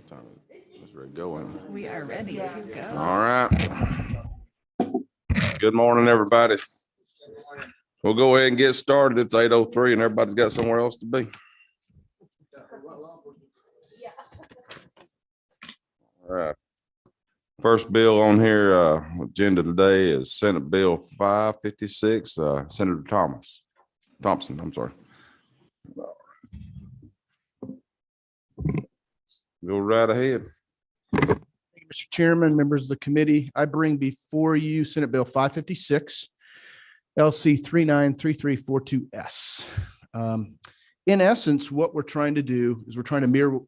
Time is ready to go. We are ready to go. All right. Good morning, everybody. We'll go ahead and get started. It's 8:03 and everybody's got somewhere else to be. All right. First bill on here, agenda today is Senate Bill 556, Senator Thompson, I'm sorry. Go right ahead. Thank you, Mr. Chairman, members of the committee, I bring before you Senate Bill 556, LC 393342S. In essence, what we're trying to do is we're trying to mirror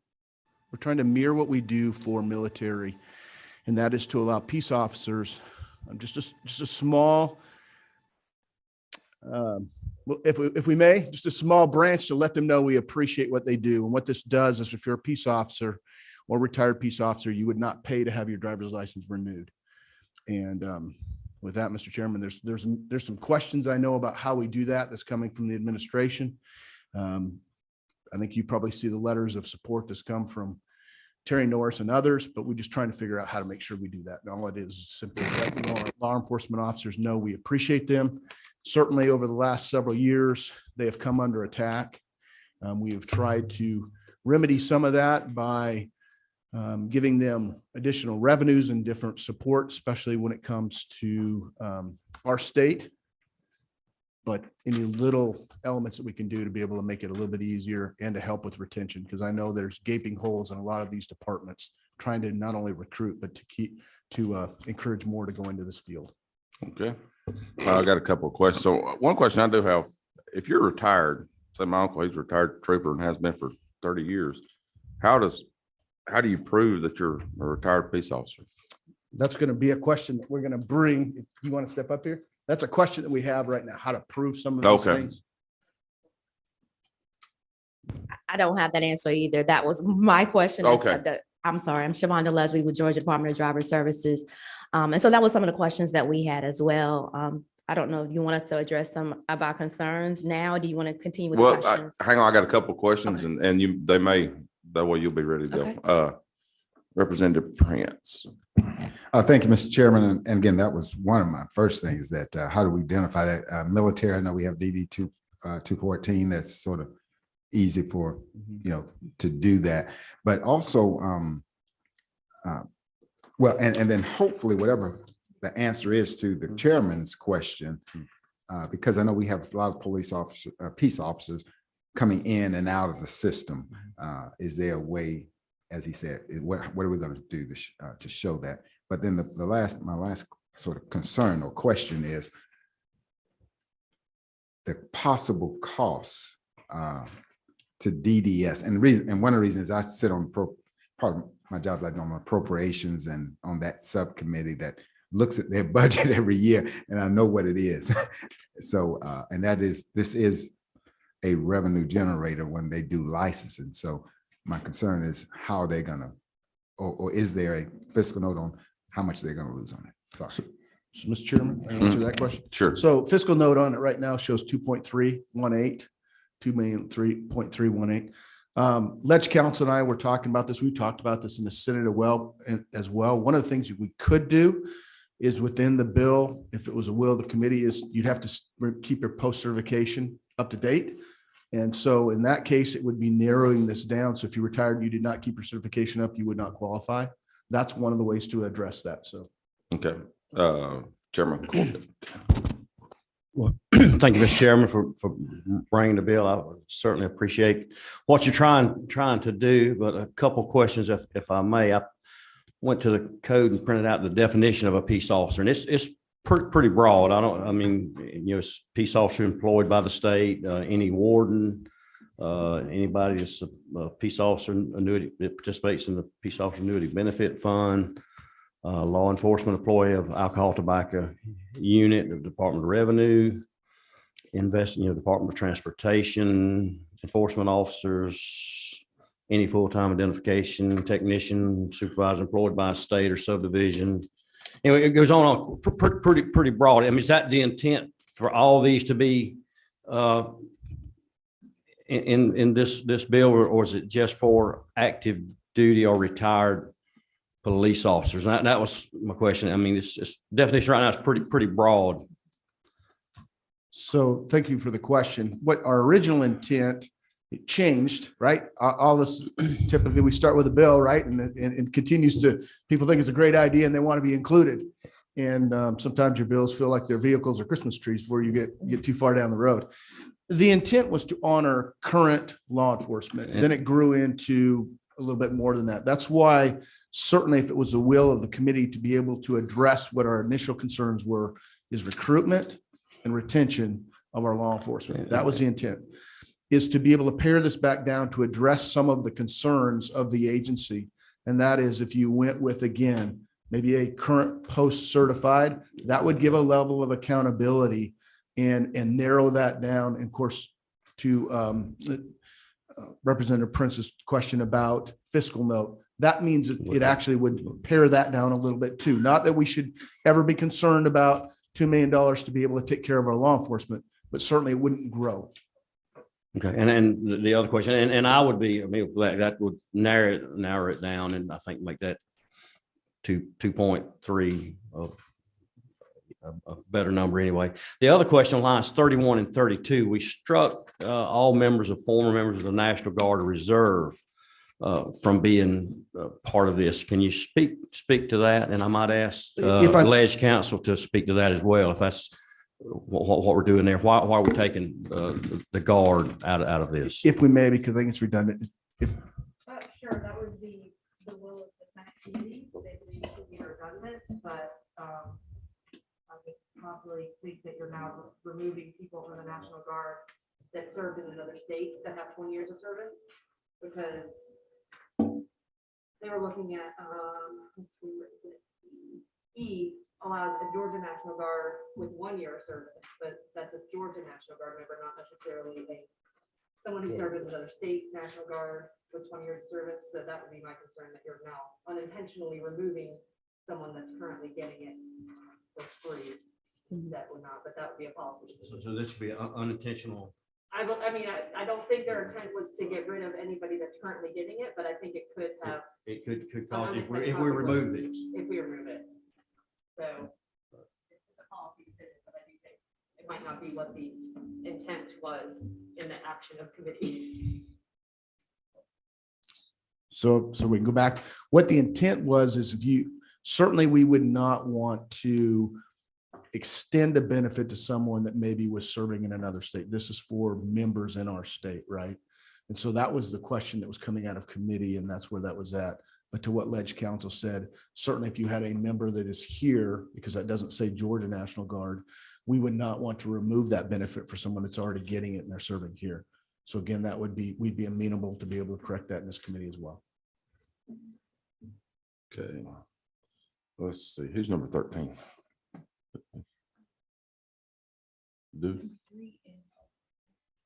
what we do for military, and that is to allow peace officers just a small, if we may, just a small branch to let them know we appreciate what they do. And what this does is if you're a peace officer or retired peace officer, you would not pay to have your driver's license renewed. And with that, Mr. Chairman, there's some questions I know about how we do that that's coming from the administration. I think you probably see the letters of support that's come from Terry Norris and others, but we're just trying to figure out how to make sure we do that. And all it is simply letting our law enforcement officers know we appreciate them. Certainly over the last several years, they have come under attack. We have tried to remedy some of that by giving them additional revenues and different support, especially when it comes to our state. But any little elements that we can do to be able to make it a little bit easier and to help with retention, because I know there's gaping holes in a lot of these departments trying to not only recruit, but to encourage more to go into this field. Okay. I got a couple of questions. So one question I do have, if you're retired, say my uncle, he's a retired trooper and has been for 30 years. How do you prove that you're a retired peace officer? That's going to be a question that we're going to bring. If you want to step up here, that's a question that we have right now, how to prove some of these things. I don't have that answer either. That was my question. Okay. I'm sorry. I'm Shavonda Leslie with Georgia Department of Driver Services. And so that was some of the questions that we had as well. I don't know if you want us to address some of our concerns now. Do you want to continue with the questions? Hang on. I got a couple of questions, okay. and that way you'll be ready to go. Okay. Representative Prince. Thank you, Mr. Chairman. And again, that was one of my first things that how do we identify that military? I know we have DD 214. That's sort of easy for, to do that, but also, well, and then hopefully whatever the answer is to the chairman's question, because I know we have a lot of peace officers coming in and out of the system. Is there a way, as he said, what are we going to do to show that? But then my last sort of concern or question is the possible costs to DDS. And one of the reasons I sit on part of my job is like on appropriations and on that subcommittee that looks at their budget every year, and I know what it is. So, and this is a revenue generator when they do licensing. So my concern is how are they gonna, or is there a fiscal note on how much they're gonna lose on it? Sorry. So, Mr. Chairman, I answer that question. Sure. So fiscal note on it right now shows 2.318. Ledge Council and I were talking about this. We talked about this in the Senate as well. One of the things we could do is within the bill, if it was a will of the committee, is you'd have to keep your post certification up to date. And so in that case, it would be narrowing this down. So if you retired, you did not keep your certification up, you would not qualify. That's one of the ways to address that. So. Okay. Chairman Corbett. Well, thank you, Mr. Chairman, for bringing the bill. I certainly appreciate what you're trying to do, but a couple of questions, if I may. I went to the code and printed out the definition of a peace officer, and it's pretty broad. It's peace officer employed by the state, any warden, anybody that's a peace officer annuity that participates in the peace officer annuity benefit fund, law enforcement employee of alcohol tobacco unit, the Department of Revenue, Department of Transportation, enforcement officers, any full-time identification technician, supervisor employed by a state or subdivision. Anyway, it goes on pretty broad. I mean, is that the intent for all these to be in this bill, or is it just for active duty or retired police officers? And that was my question. I mean, it's definition right now is pretty broad. So thank you for the question. What our original intent, it changed, right? All this, typically we start with a bill, right? And it continues to, people think it's a great idea and they want to be included. And sometimes your bills feel like they're vehicles or Christmas trees before you get too far down the road. The intent was to honor current law enforcement. Then it grew into a little bit more than that. That's why certainly if it was the will of the committee to be able to address what our initial concerns were, is recruitment and retention of our law enforcement. That was the intent, is to be able to pare this back down to address some of the concerns of the agency. And that is if you went with, again, maybe a current post-certified, that would give a level of accountability and narrow that down. And of course, to Representative Prince's question about fiscal note, that means it actually would pare that down a little bit too. Not that we should ever be concerned about $2 million to be able to take care of our law enforcement, but certainly it wouldn't grow. Okay, and the other question, and I would be, I mean, that would narrow it down, and I think make that 2.3 a better number anyway. The other question on lines 31 and 32, we struck all former members of the National Guard or Reserve from being part of this. Can you speak to that? And I might ask Ledge Council to speak to that as well, if that's what we're doing there. Why are we taking the Guard out of this? If we may, because I think it's redundant. Sure, that was the will of the Senate committee. They believe it should be redundant, but I would probably think that you're now removing people from the National Guard that served in another state that have 20 years of service, because they were looking at, let's see, what is it? E allows a Georgia National Guard with 1 year of service, but that's a Georgia National Guard member, not necessarily someone who served in another state National Guard with 20 years of service. So that would be my concern, that you're now unintentionally removing someone that's currently getting it for free. That would not, but that would be a policy decision. So this would be unintentional. I mean, I don't think their intent was to get rid of anybody that's currently getting it, but I think it could have. It could cause, if we remove this. If we remove it. So it's a policy decision, but I do think it might not be what the intent was in the action of committee. So we can go back. What the intent was is certainly we would not want to extend a benefit to someone that maybe was serving in another state. This is for members in our state, right? And so that was the question that was coming out of committee, and that's where that was at. But to what Ledge Council said, certainly if you had a member that is here, because that doesn't say Georgia National Guard, we would not want to remove that benefit for someone that's already getting it and they're serving here. So again, we'd be amenable to be able to correct that in this committee as well. Okay. Let's see, who's number 13?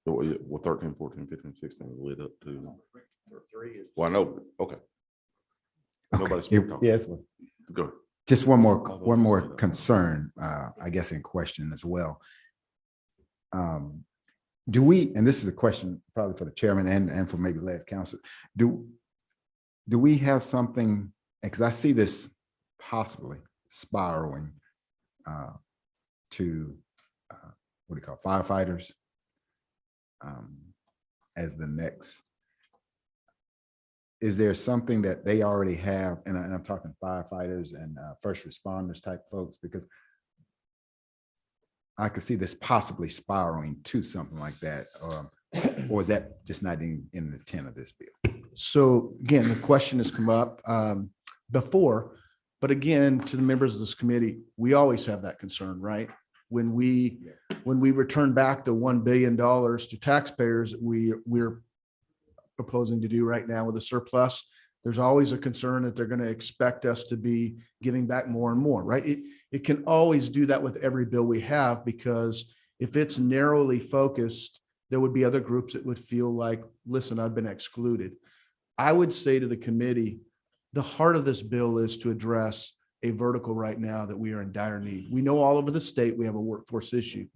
Well, 13, 14, 15, 16 is lit up too. Well, I know, okay. Nobody's talking. Yes. Go ahead. Just one more concern, I guess, in question as well. Do we, and this is a question probably for the chairman and for maybe last council, do we have something, because I see this possibly spiraling to what do you call firefighters as the next. Is there something that they already have? And I'm talking firefighters and first responders type folks, because I could see this possibly spiraling to something like that. Or is that just not in the intent of this bill? So again, the question has come up before, but again, to the members of this committee, we always have that concern, right? When we return back the $1 billion to taxpayers, we're proposing to do right now with a surplus, there's always a concern that they're going to expect us to be giving back more and more, right? It can always do that with every bill we have, because if it's narrowly focused, there would be other groups that would feel like, listen, I've been excluded. I would say to the committee, the heart of this bill is to address a vertical right now that we are in dire need. We know all over the state we have a workforce issue.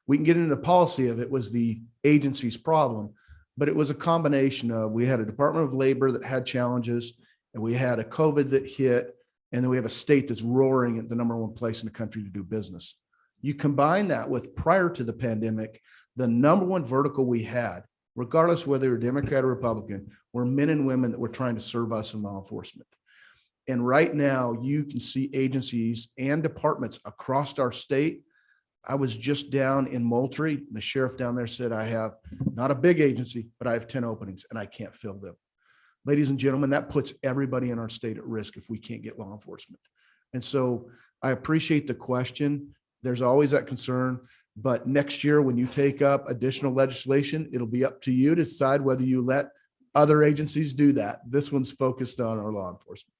We can get into the policy of it was the agency's problem, but it was a combination of, we had a Department of Labor that had challenges, and we had a COVID that hit, and then we have a state that's roaring at the #1 place in the country to do business. You combine that with, prior to the pandemic, the #1 vertical we had, regardless whether you're Democrat or Republican, were men and women that were trying to serve us in law enforcement. And right now you can see agencies and departments across our state. I was just down in Moultrie. The sheriff down there said, I have not a big agency, but I have 10 openings and I can't fill them. Ladies and gentlemen, that puts everybody in our state at risk if we can't get law enforcement. And so I appreciate the question. There's always that concern, but next year, when you take up additional legislation, it'll be up to you to decide whether you let other agencies do that. This one's focused on our law enforcement.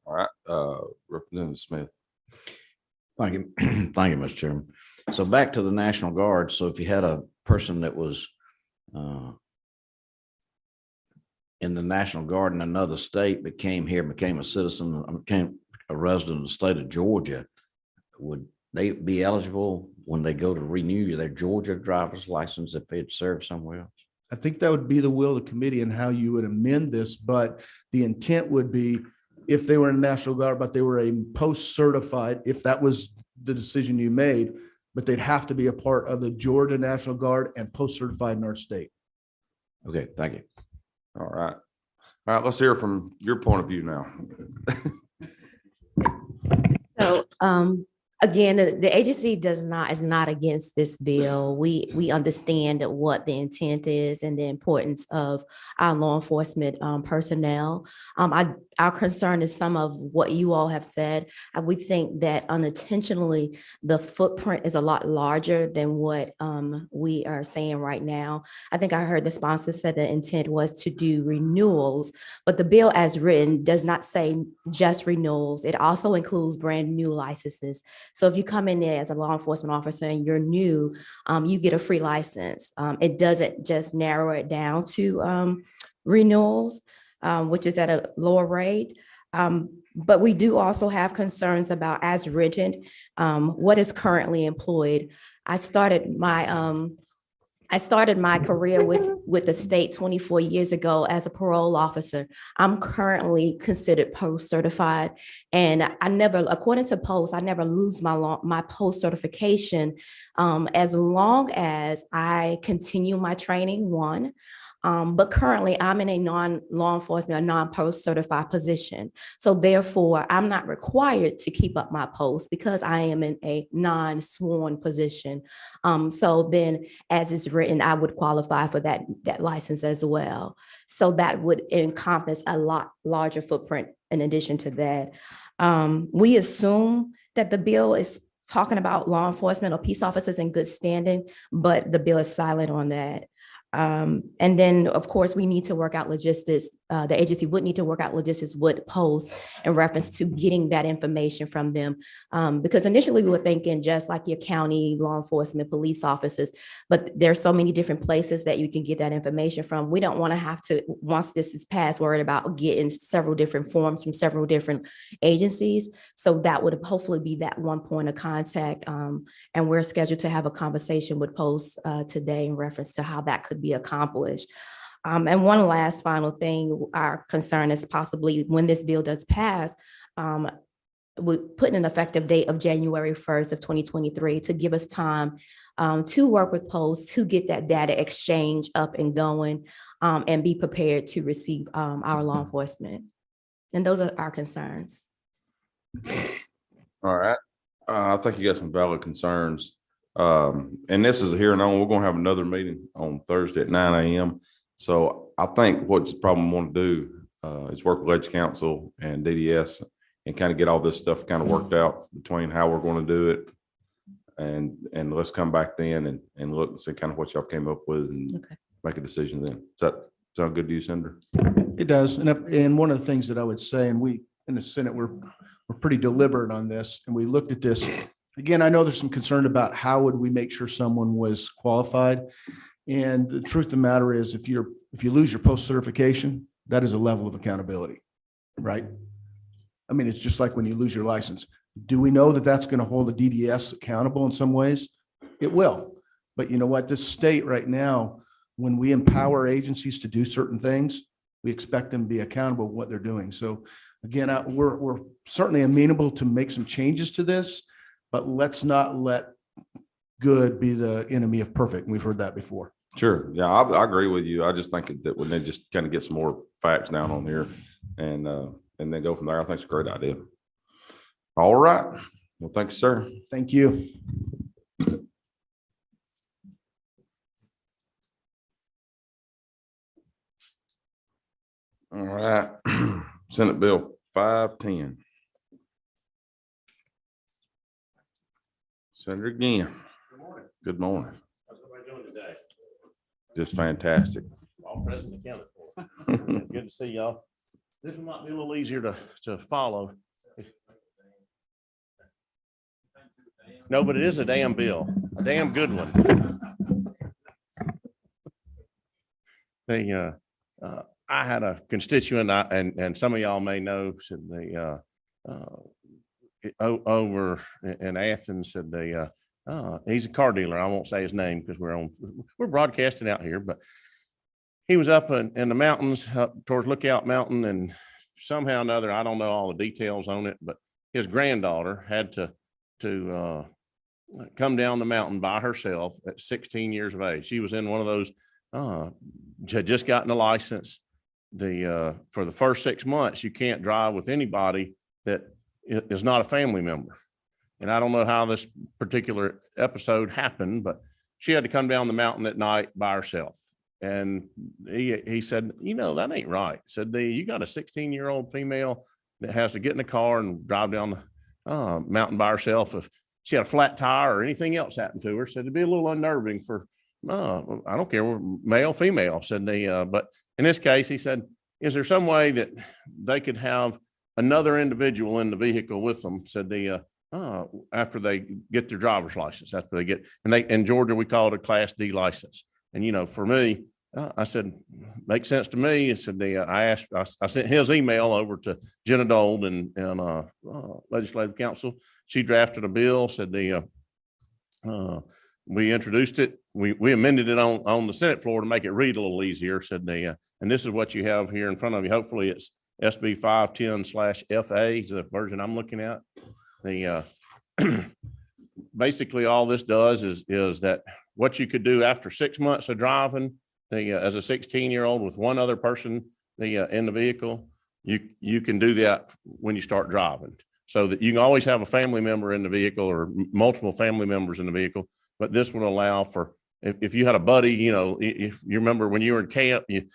All right, Representative Smith. Thank you. Thank you, Mr. Chairman. So back to the National Guard. So if you had a person that was in the National Guard in another state, but came here, became a citizen, became a resident of the state of Georgia, would they be eligible when they go to renew their Georgia driver's license if they had served somewhere else? I think that would be the will of the committee and how you would amend this, but the intent would be if they were in the National Guard, but they were a post-certified, if that was the decision you made, but they'd have to be a part of the Georgia National Guard and post-certified in our state. Okay, thank you. All right. All right, let's hear from your point of view now. So, again, the agency is not against this bill. We understand what the intent is and the importance of our law enforcement personnel. Our concern is some of what you all have said. We think that unintentionally, the footprint is a lot larger than what we are saying right now. I think I heard the sponsor said the intent was to do renewals, but the bill as written does not say just renewals. It also includes brand new licenses. So if you come in there as a law enforcement officer and you're new, you get a free license. It doesn't just narrow it down to renewals, which is at a lower rate. But we do also have concerns about, as written, what is currently employed. I started my career with the state 24 years ago as a parole officer. I'm currently considered post-certified, and I never, according to Post, I never lose my post certification as long as I continue my training, one. But currently I'm in a non-law enforcement, a non-post certified position. So therefore, I'm not required to keep up my post because I am in a non-sworn position. So then, as it's written, I would qualify for that license as well. So that would encompass a lot larger footprint in addition to that. We assume that the bill is talking about law enforcement or peace officers in good standing, but the bill is silent on that. And then, of course, we need to work out logistics. The agency would need to work out logistics with Post in reference to getting that information from them. Because initially we were thinking just like your county law enforcement, police officers, but there's so many different places that you can get that information from. We don't want to have to, once this is passed, worried about getting several different forms from several different agencies. So that would hopefully be that one point of contact. And we're scheduled to have a conversation with Post today in reference to how that could be accomplished. And one last final thing, our concern is possibly when this bill does pass, we put an effective date of January 1st of 2023 to give us time to work with Post to get that data exchange up and going and be prepared to receive our law enforcement. And those are our concerns. All right. I think you got some valid concerns. And this is a hearing on, we're going to have another meeting on Thursday at 9 a.m. So I think what's the problem we want to do is work with Ledge Council and DDS and kind of get all this stuff kind of worked out between how we're going to do it. And let's come back then and look and see kind of what y'all came up with and make a decision then. Does that sound good to you, Senator? It does. And one of the things that I would say, and we in the Senate, we're pretty deliberate on this, and we looked at this. Again, I know there's some concern about how would we make sure someone was qualified. And the truth of the matter is, if you lose your post certification, that is a level of accountability, right? I mean, it's just like when you lose your license. Do we know that that's going to hold the DDS accountable in some ways? It will. But you know what? This state right now, when we empower agencies to do certain things, we expect them to be accountable for what they're doing. So again, we're certainly amenable to make some changes to this, but let's not let good be the enemy of perfect. We've heard that before. Sure. Yeah, I agree with you. I just think that when they just kind of get some more facts down on here and then go from there, I think it's a great idea. All right. Well, thanks, sir. Thank you. All right. Senate Bill 510. Senator again. Good morning. How's everybody doing today? Just fantastic. All present accounted for. Good to see y'all. This one might be a little easier to follow. No, but it is a damn bill, a damn good one. I had a constituent, and some of y'all may know, said over in Athens, said he's a car dealer. I won't say his name because we're broadcasting out here, but he was up in the mountains up towards Lookout Mountain, and somehow or another, I don't know all the details on it, but his granddaughter had to come down the mountain by herself at 16 years of age. She was in one of those, had just gotten a license. For the first 6 months, you can't drive with anybody that is not a family member. And I don't know how this particular episode happened, but she had to come down the mountain at night by herself. And he said, you know, that ain't right. Said, you got a 16-year-old female that has to get in the car and drive down the mountain by herself. If she had a flat tire or anything else happened to her, said it'd be a little unnerving for, I don't care, male, female, said but in this case, he said, is there some way that they could have another individual in the vehicle with them? Said after they get their driver's license, after they get, and in Georgia, we call it a Class D license. And, you know, for me, I said, makes sense to me. And said, I sent his email over to Jenna Dold and Legislative Council. She drafted a bill, said we introduced it. We amended it on the Senate floor to make it read a little easier. Said and this is what you have here in front of you. Hopefully it's SB 510/FA is the version I'm looking at. Basically all this does is that what you could do after 6 months of driving, as a 16-year-old with one other person in the vehicle, you can do that when you start driving, so that you can always have a family member in the vehicle or multiple family members in the vehicle. But this would allow for, if you had a buddy, you know, if you remember when you were in camp, you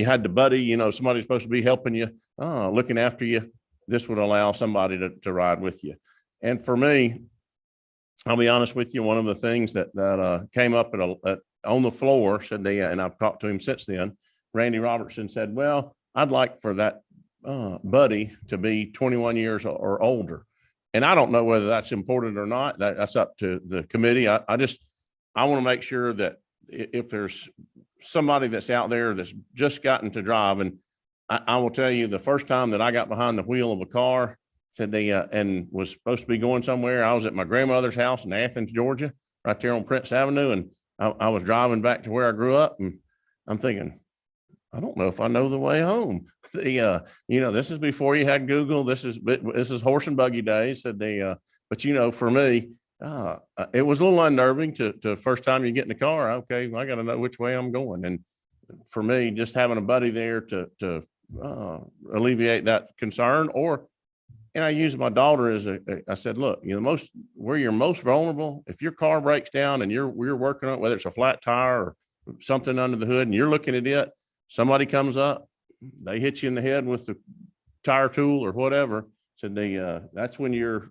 had the buddy, you know, somebody's supposed to be helping you, looking after you. This would allow somebody to ride with you. And for me, I'll be honest with you, one of the things that came up on the floor, said and I've talked to him since then, Randy Robertson said, well, I'd like for that buddy to be 21 years or older. And I don't know whether that's important or not. That's up to the committee. I want to make sure that if there's somebody that's out there that's just gotten to drive, and I will tell you, the first time that I got behind the wheel of a car, said and was supposed to be going somewhere. I was at my grandmother's house in Athens, Georgia, right there on Prince Avenue. And I was driving back to where I grew up, and I'm thinking, I don't know if I know the way home. You know, this is before you had Google. This is horse and buggy days. Said but you know, for me, it was a little unnerving to first time you get in the car. Okay, I got to know which way I'm going. And for me, just having a buddy there to alleviate that concern, and I used my daughter as I said, look, you know, where you're most vulnerable, if your car breaks down and we're working on it, whether it's a flat tire or something under the hood, and you're looking at it, somebody comes up, they hit you in the head with the tire tool or whatever. Said that's when you're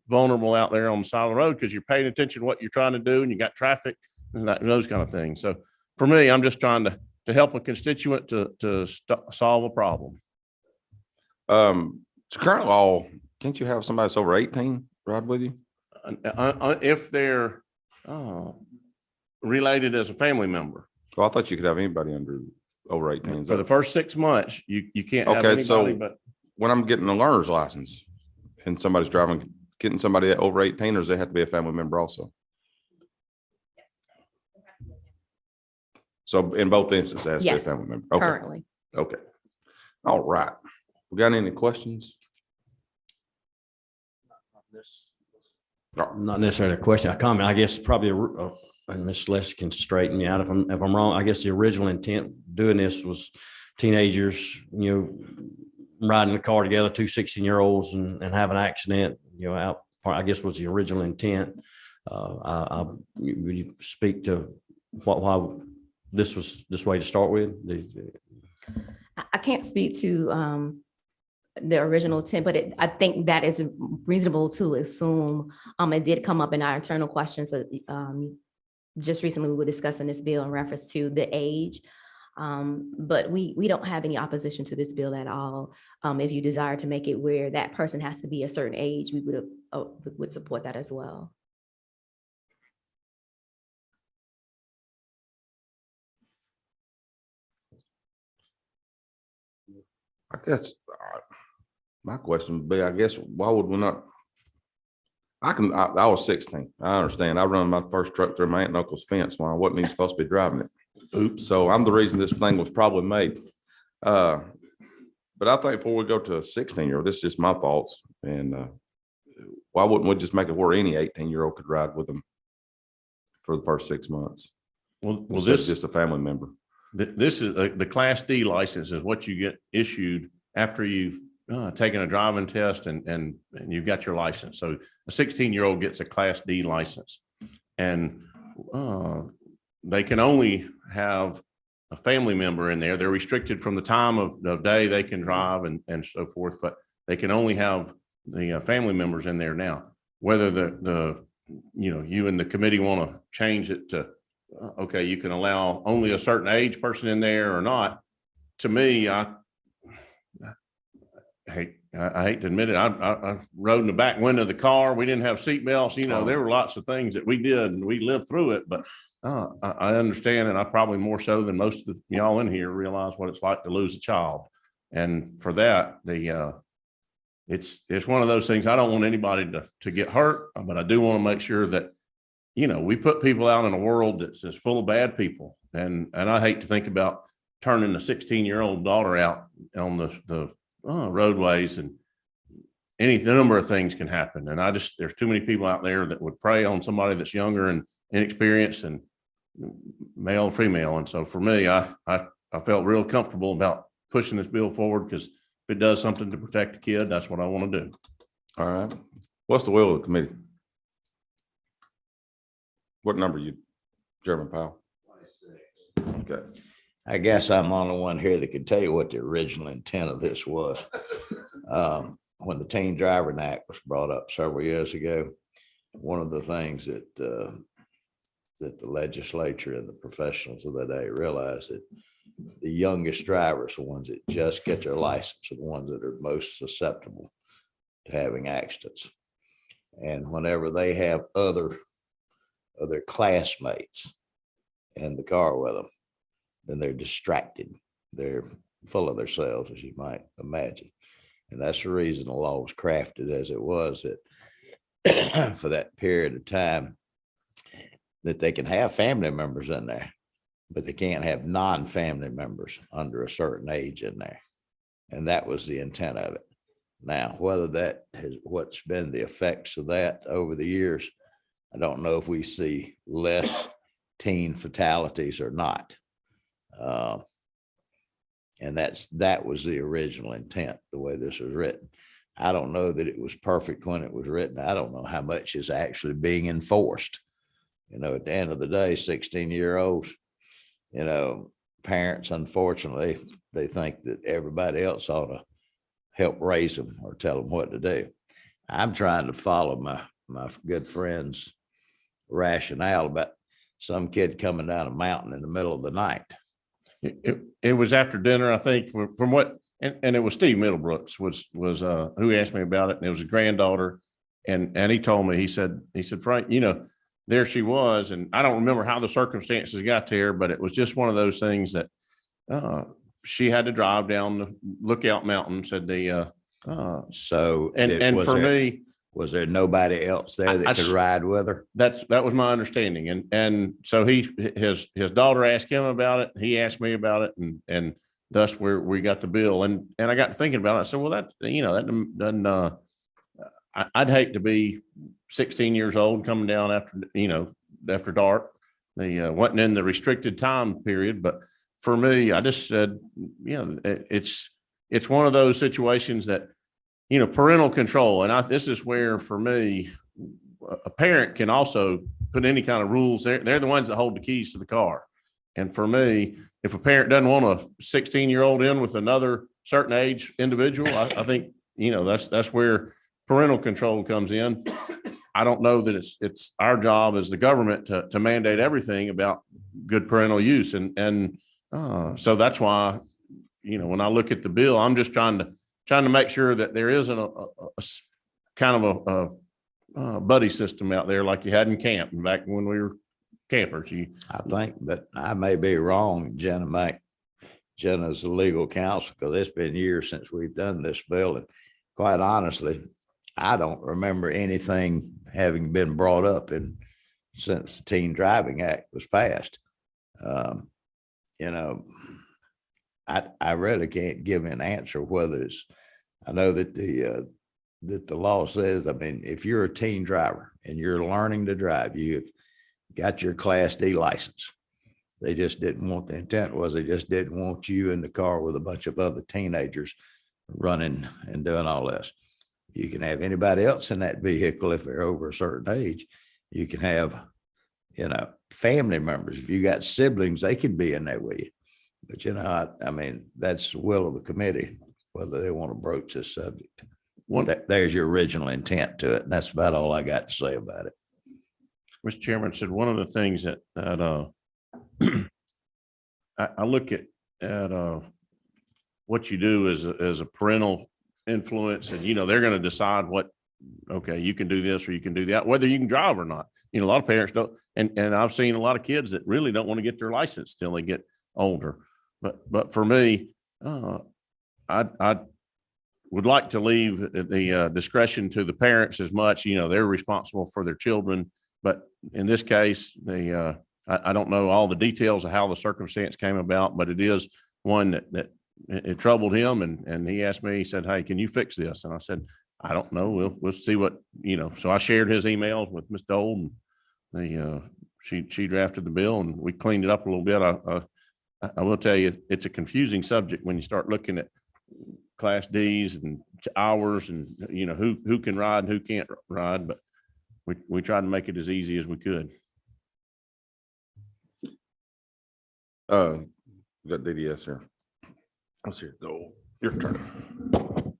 vulnerable out there on the side of the road, because you're paying attention to what you're trying to do, and you got traffic and those kind of things. So for me, I'm just trying to help a constituent to solve a problem. It's current law. Can't you have somebody that's over 18 ride with you? If they're related as a family member. Well, I thought you could have anybody over 18. For the first 6 months, you can't have Okay, anybody, so but when I'm getting a learner's license and somebody's getting somebody over 18, or does they have to be a family member also? So in both instances, it has to be a Yes, family member. Okay, currently. okay. All right. We got any questions? Not necessarily a question, a comment. I guess probably, and Ms. Leslie can straighten me out if I'm wrong. I guess the original intent doing this was teenagers, riding the car together, 2 16-year-olds and have an accident, out, I guess was the original intent. Will you speak to why this was this way to start with? I can't speak to the original intent, but I think that is reasonable to assume. It did come up in our internal questions. Just recently, we were discussing this bill in reference to the age. But we don't have any opposition to this bill at all. If you desire to make it where that person has to be a certain age, we would support that as well. I guess my question would be, I guess, why would we not? I was 16. I understand. I run my first truck through my aunt and uncle's fence when I wasn't even supposed to be driving it. Oops. So I'm the reason this thing was probably made. But I think before we go to a 16-year-old, this is just my thoughts. And why wouldn't we just make it where any 18-year-old could ride with them for the first 6 months? Well, Instead of this just a family member. This is the Class D license is what you get issued after you've taken a driving test and you've got your license. So a 16-year-old gets a Class D license, and they can only have a family member in there. They're restricted from the time of day they can drive and so forth, but they can only have the family members in there now. Whether you and the committee want to change it to okay, you can allow only a certain age person in there or not. To me, I hate to admit it. I rode in the back window of the car. We didn't have seat belts. There were lots of things that we did and we lived through it, but I understand. And I probably more so than most of y'all in here realize what it's like to lose a child. And for that, it's one of those things. I don't want anybody to get hurt, but I do want to make sure that we put people out in a world that's just full of bad people. And I hate to think about turning a 16-year-old daughter out on the roadways, and the number of things can happen. And there's too many people out there that would prey on somebody that's younger and inexperienced, and male, female. And so for me, I felt real comfortable about pushing this bill forward, because if it does something to protect a kid, that's what I want to do. All right. What's the will of the committee? What number you, Chairman Powell? 26. Okay. I guess I'm the only one here that can tell you what the original intent of this was. When the Teen Driving Act was brought up several years ago, one of the things that the legislature and the professionals of the day realized that the youngest drivers, the ones that just get their license, are the ones that are most susceptible to having accidents. And whenever they have other classmates in the car with them, then they're distracted. They're full of themselves, as you might imagine. And that's the reason the law was crafted as it was, that for that period of time, that they can have family members in there, but they can't have non-family members under a certain age in there. And that was the intent of it. Now, what's been the effects of that over the years, I don't know if we see less teen fatalities or not. And that was the original intent, the way this was written. I don't know that it was perfect when it was written. I don't know how much is actually being enforced. At the end of the day, 16-year-olds, parents, unfortunately, they think that everybody else ought to help raise them or tell them what to do. I'm trying to follow my good friend's rationale about some kid coming down a mountain in the middle of the night. It was after dinner, I think, from what, and it was Steve Middlebrooks was who asked me about it. And it was a granddaughter. And he told me, he said, Frank, there she was. And I don't remember how the circumstances got there, but it was just one of those things that she had to drive down the Lookout Mountain, said the, So and for me, Was there nobody else there that could ride with her? That was my understanding. And so his daughter asked him about it. He asked me about it, and thus we got the bill. And I got to thinking about it. I said, well, that doesn't, I'd hate to be 16 years old coming down after dark. They wasn't in the restricted time period, but for me, I just said, it's one of those situations that, parental control. And this is where, for me, a parent can also put any kind of rules. They're the ones that hold the keys to the car. And for me, if a parent doesn't want a 16-year-old in with another certain age individual, I think, that's where parental control comes in. I don't know that it's our job as the government to mandate everything about good parental use. And so that's why, when I look at the bill, I'm just trying to make sure that there isn't a kind of a buddy system out there like you had in camp back when we were campers. I think, but I may be wrong. Jenna's the legal counsel, because it's been years since we've done this bill. And quite honestly, I don't remember anything having been brought up since the Teen Driving Act was passed. I really can't give an answer whether I know that the law says, if you're a teen driver and you're learning to drive, you've got your Class D license. They just didn't want, the intent was they just didn't want you in the car with a bunch of other teenagers running and doing all this. You can have anybody else in that vehicle if they're over a certain age. You can have, family members. If you got siblings, they can be in there with you. But, that's the will of the committee, whether they want to broach this subject. There's your original intent to it. And that's about all I got to say about it. Mr. Chairman said one of the things that I look at what you do as a parental influence, and they're going to decide you can do this or you can do that, whether you can drive or not. A lot of parents don't, and I've seen a lot of kids that really don't want to get their license till they get older. But for me, I would like to leave the discretion to the parents as much. They're responsible for their children, but in this case, I don't know all the details of how the circumstance came about, but it is one that it troubled him, and he asked me. He said, "Hey, can you fix this?" And I said, "I don't know. We'll see what." So I shared his emails with Ms. Dole, and she drafted the bill, and we cleaned it up a little bit. I will tell you, it's a confusing subject when you start looking at Class Ds and hours, and who can ride and who can't ride. But we tried to make it as easy as we could. We got DDS here. Let's hear it. Go. Your turn.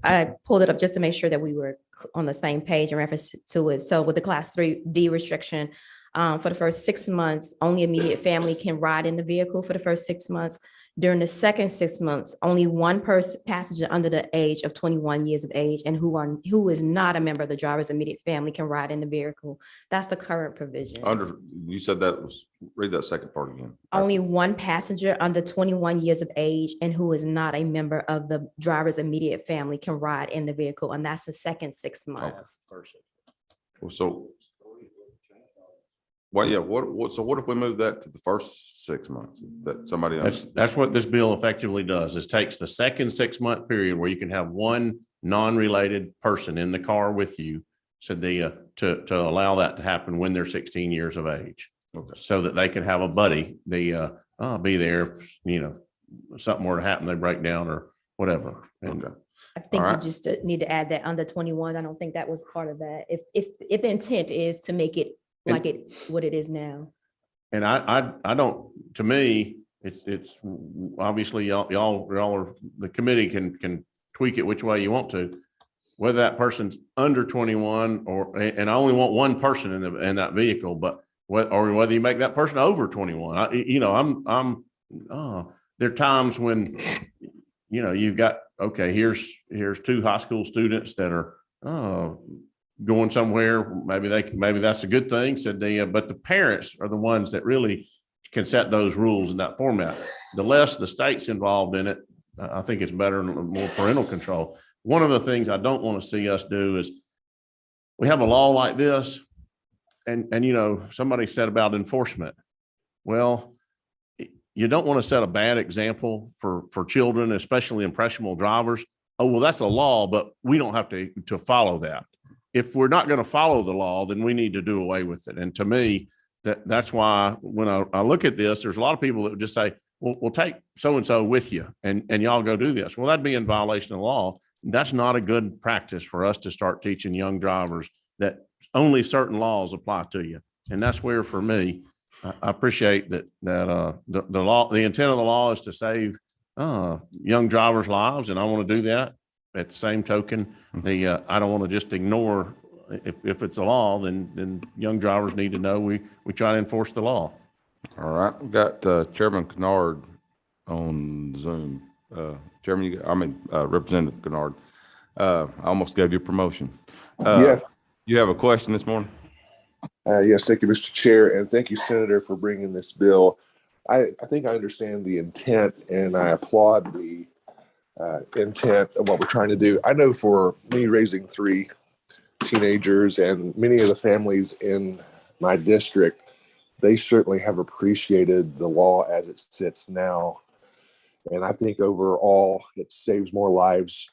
I pulled it up just to make sure that we were on the same page in reference to it. So with the Class 3D restriction, for the first 6 months, only immediate family can ride in the vehicle for the first 6 months. During the second 6 months, only one passenger under the age of 21 years of age and who is not a member of the driver's immediate family can ride in the vehicle. That's the current provision. You said read that second part again. Only one passenger under 21 years of age and who is not a member of the driver's immediate family can ride in the vehicle, and that's the second 6 months. Well, so, well, yeah. What if we move that to the first 6 months? That somebody else. That's what this bill effectively does, is takes the second 6 month period where you can have one non-related person in the car with you. So to allow that to happen when they're 16 years of age. Okay. So that they can have a buddy, be there if, something were to happen, they break down or whatever. And, okay. I think you just need to add that under 21. I don't think that was part of that. If the intent is to make it like what it is now. And I don't, to me, it's obviously y'all are, the committee can tweak it which way you want to, whether that person's under 21 and I only want one person in that vehicle, but whether you make that person over 21. There are times when, you've got, okay, here's two high school students that are going somewhere. Maybe that's a good thing. But the parents are the ones that really can set those rules in that format. The less the state's involved in it, I think it's better and more parental control. one of the things I don't want to see us do is we have a law like this and, you know, somebody said about enforcement. Well, you don't want to set a bad example for children, especially impressionable drivers. Oh, well, that's a law, but we don't have to follow that. If we're not going to follow the law, then we need to do away with it. And to me, that's why when I look at this, there's a lot of people that would just say, well, we'll take so-and-so with you and y'all go do this. Well, that'd be in violation of the law. That's not a good practice for us to start teaching young drivers that only certain laws apply to you. And that's where, for me, I appreciate that the law, the intent of the law is to save young drivers' lives, and I want to do that. At the same token, I don't want to just ignore if it's a law, then young drivers need to know we try to enforce the law. All right, we got Chairman Kennard on Zoom. Chairman, Representative Kennard, I almost gave you promotion. Yeah. You have a question this morning? Yes, thank you, Mr. Chair, and thank you, Senator, for bringing this bill. I think I understand the intent, and I applaud the intent of what we're trying to do. I know for me, raising 3 teenagers and many of the families in my district, they certainly have appreciated the law as it sits now. And I think overall, it saves more lives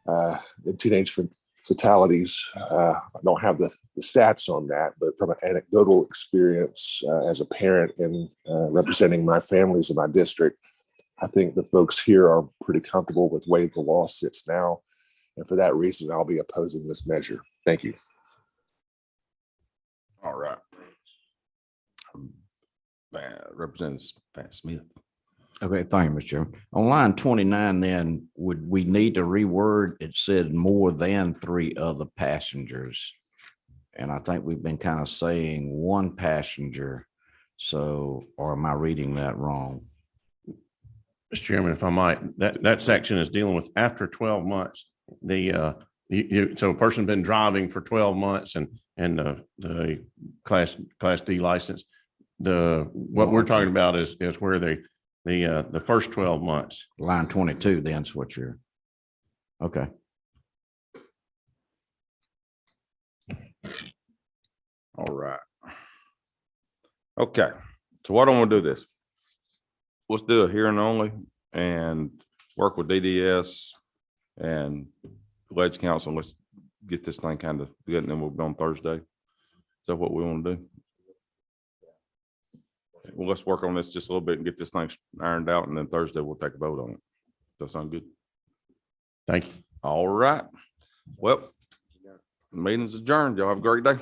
than teenage fatalities. I don't have the stats on that, but from an anecdotal experience as a parent and representing my families in my district, I think the folks here are pretty comfortable with the way the law sits now. And for that reason, I'll be opposing this measure. Thank you. All right. Representative Pat Smith. Okay, thank you, Mr. Chairman. On line 29, then, would we need to reword? It said more than 3 other passengers. And I think we've been kind of saying 1 passenger. So, or am I reading that wrong? Mr. Chairman, if I might, that section is dealing with after 12 months. So a person been driving for 12 months and the class D license. What we're talking about is where the first 12 months. Line 22, then is what you're, okay. All right. Okay, so why don't we do this? Let's do a hearing only and work with DDS and Ledge Council. Let's get this thing kind of good, and then we'll be on Thursday. Is that what we want to do? Well, let's work on this just a little bit and get this thing ironed out, and then Thursday we'll take a vote on it. Does that sound good? Thank you. All right. Well, meeting's adjourned. Y'all have a great day.